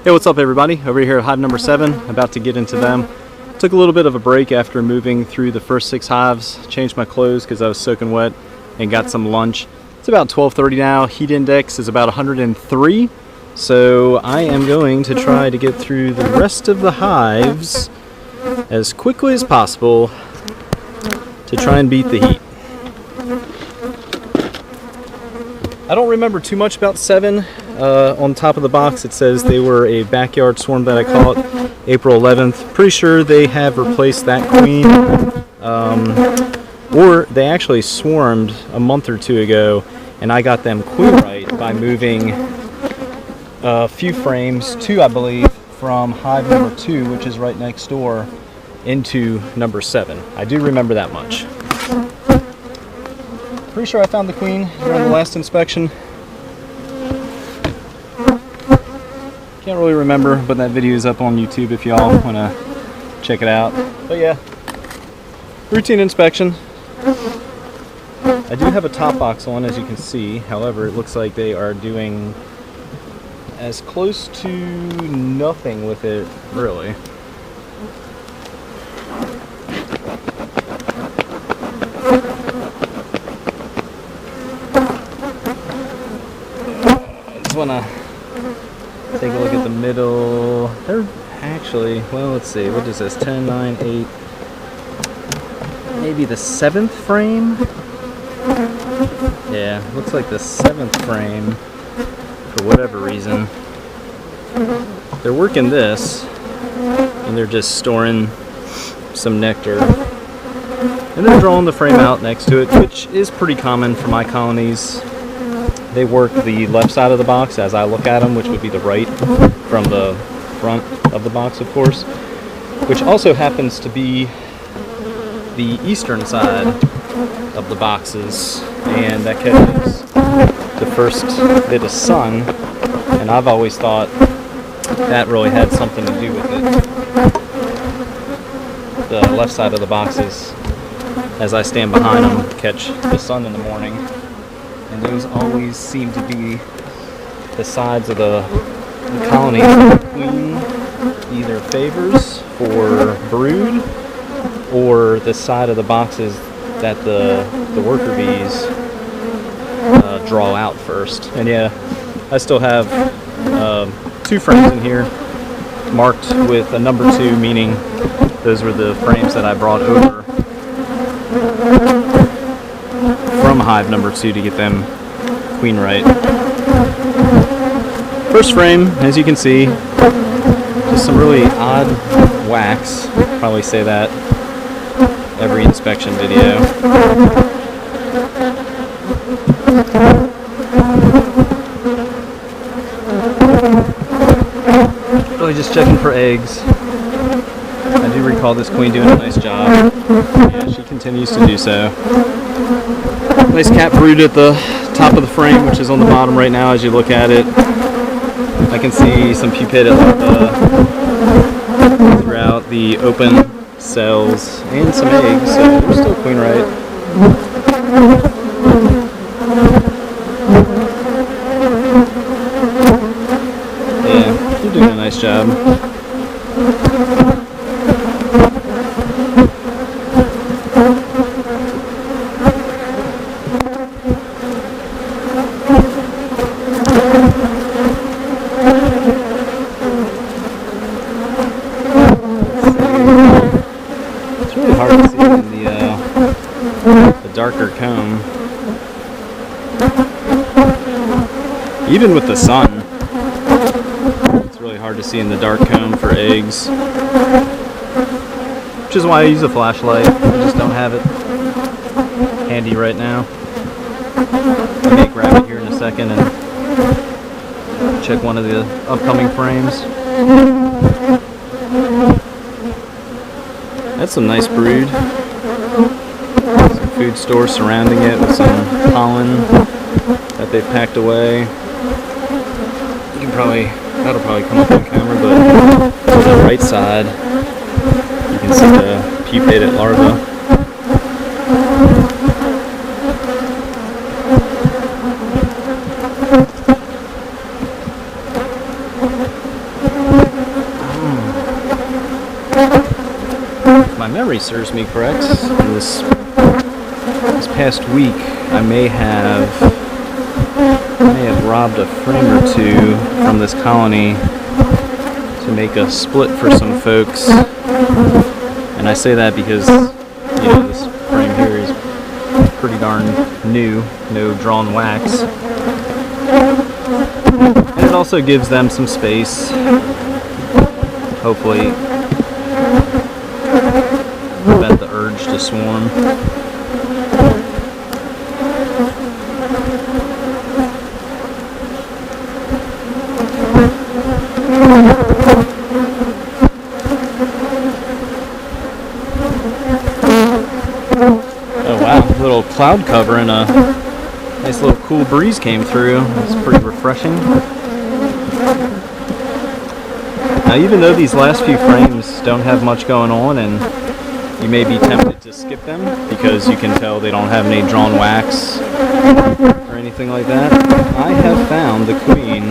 Hey, what's up everybody? Over here at hive number 7, about to get into them. Took a little bit of a break after moving through the first 6 hives. Changed my clothes because I was soaking wet and got some lunch. It's about 12:30 now. Heat index is about 103. So I am going to try to get through the rest of the hives as quickly as possible to try and beat the heat. I don't remember too much about 7. On top of the box it says they were a backyard swarm that I caught April 11th. Pretty sure they have replaced that queen. Or they actually swarmed a month or 2 ago and I got them queen right by moving a few frames, 2 I believe, from hive number 2, which is right next door, into number 7. I do remember that much. Pretty sure I found the queen during the last inspection. Can't really remember, but that video is up on YouTube if y'all want to check it out. But yeah, routine inspection. I do have a top box on, as you can see. However, it looks like they are doing as close to nothing with it, really. I just want to take a look at the middle. They're actually, well, let's see, what is this? 10, 9, 8. Maybe the 7th frame? Yeah, looks like the 7th frame, for whatever reason. They're working this, and they're just storing some nectar. And they're drawing the frame out next to it, which is pretty common for my colonies. They work the left side of the box as I look at them, which would be the right from the front of the box, of course, which also happens to be the eastern side of the boxes, and that catches the first bit of sun, and I've always thought that really had something to do with it. The left side of the boxes, as I stand behind them, catch the sun in the morning. And those always seem to be the sides of the colony the queen either favors for brood, or the side of the boxes that the worker bees draw out first. And yeah, I still have 2 frames in here marked with a number 2, meaning those were the frames that I brought over from hive number 2 to get them queen right. First frame, as you can see, just some really odd wax. Probably say that every inspection video. Really just checking for eggs. I do recall this queen doing a nice job. Yeah, she continues to do so. Nice cat brood at the top of the frame, which is on the bottom right now as you look at it. I can see some pupated larvae throughout the open cells and some eggs, so they're still queen right. Yeah, you're doing a nice job. It's really hard to see in the darker comb. Even with the sun, it's really hard to see in the dark comb for eggs. Which is why I use a flashlight. I just don't have it handy right now. I may grab it here in a second and check one of the upcoming frames. That's some nice brood. Some food store surrounding it with some pollen that they've packed away. You can that'll probably come up on camera, but on the right side, you can see the pupated larva. my memory serves me correct, this past week I may have robbed a frame or two from this colony to make a split for some folks. And I say that because, this frame here is pretty darn new, no drawn wax. And it also gives them some space, hopefully prevent the urge to swarm. Oh wow, little cloud cover and a nice little cool breeze came through. It's pretty refreshing. Now, even though these last few frames don't have much going on and you may be tempted to skip them because you can tell they don't have any drawn wax or anything like that, I have found the queen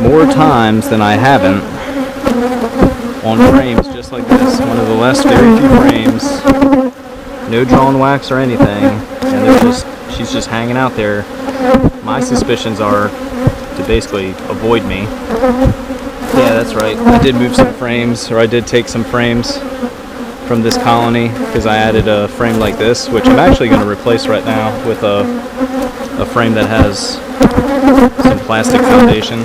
more times than I haven't on frames just like this. One of the last very few frames, no drawn wax or anything, and she's just hanging out there. My suspicions are to basically avoid me. Yeah, that's right. I did move some frames, or I did take some frames from this colony because I added a frame like this, which I'm actually going to replace right now with a frame that has some plastic foundation.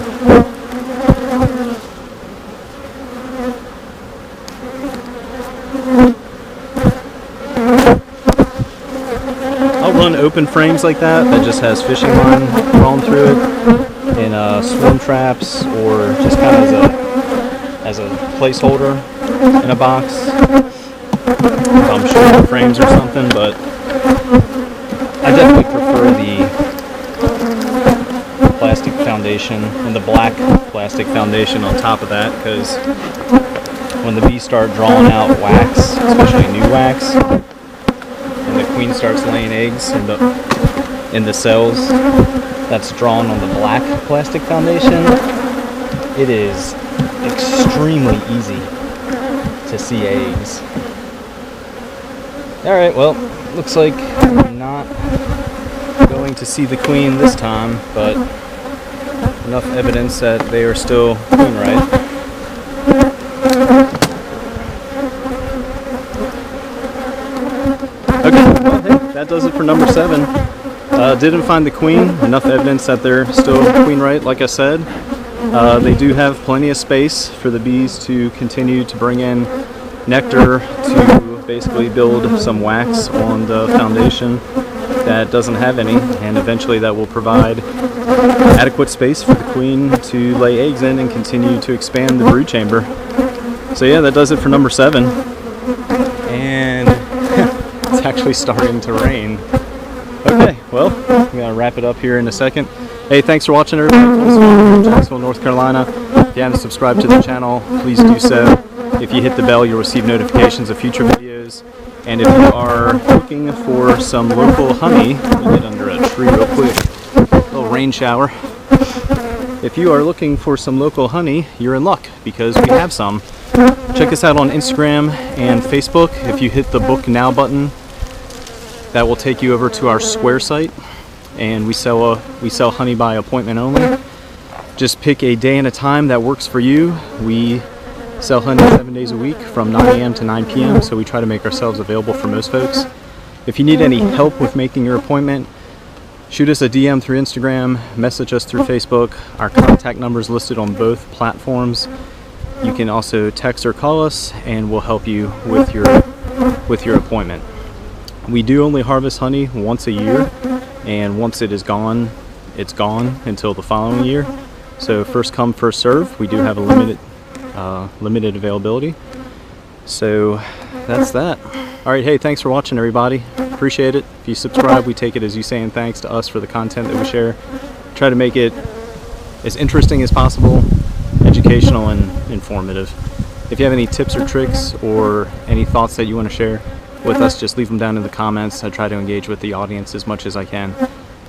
I'll run open frames like that just has fishing line drawn through it, in swarm traps, or just kind of as a placeholder in a box if I'm short frames or something. But I definitely prefer the plastic foundation and the black plastic foundation on top of that, because when the bees start drawing out wax, especially new wax, and the queen starts laying eggs in the cells that's drawn on the black plastic foundation, it is extremely easy to see eggs. Alright, well, looks like I'm not going to see the queen this time, but enough evidence that they are still queen right. Okay, well, hey, that does it for number 7. Didn't find the queen. Enough evidence that they're still queen right, like I said. They do have plenty of space for the bees to continue to bring in nectar to basically build some wax on the foundation that doesn't have any, and eventually that will provide adequate space for the queen to lay eggs in and continue to expand the brood chamber. So yeah, that does it for number 7. And it's actually starting to rain. Okay, well, I'm going to wrap it up here in a second. Hey, thanks for watching, everybody. From Jacksonville, North Carolina. If you haven't subscribed to the channel, please do so. If you hit the bell, you'll receive notifications of future videos. And if you are looking for some local honey, let me get under a tree real quick. A little rain shower. If you are looking for some local honey, you're in luck, because we have some. Check us out on Instagram and Facebook. If you hit the Book Now button, that will take you over to our Square site, and we sell honey by appointment only. Just pick a day and a time that works for you. We sell honey 7 days a week from 9 a.m. to 9 p.m., so we try to make ourselves available for most folks. If you need any help with making your appointment, shoot us a DM through Instagram, message us through Facebook. Our contact number is listed on both platforms. You can also text or call us, and we'll help you with your appointment. We do only harvest honey once a year, and once it is gone, it's gone until the following year. So first come, first serve. We do have a limited availability. So that's that. Alright, hey, thanks for watching, everybody. Appreciate it. If you subscribe, we take it as you saying thanks to us for the content that we share. Try to make it as interesting as possible, educational and informative. If you have any tips or tricks or any thoughts that you want to share with us, just leave them down in the comments. I try to engage with the audience as much as I can,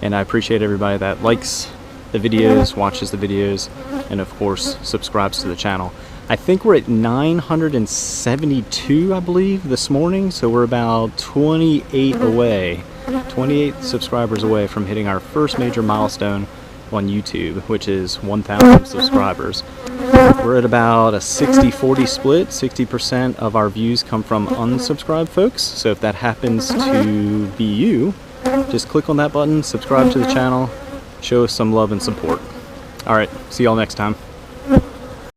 and I appreciate everybody that likes the videos, watches the videos, and of course subscribes to the channel. I think we're at 972, I believe, this morning. So we're about 28 away, 28 subscribers away from hitting our first major milestone on YouTube, which is 1,000 subscribers. We're at about a 60-40 split. 60% of our views come from unsubscribed folks. So if that happens to be you, just click on that button, subscribe to the channel, show us some love and support. All right, see y'all next time.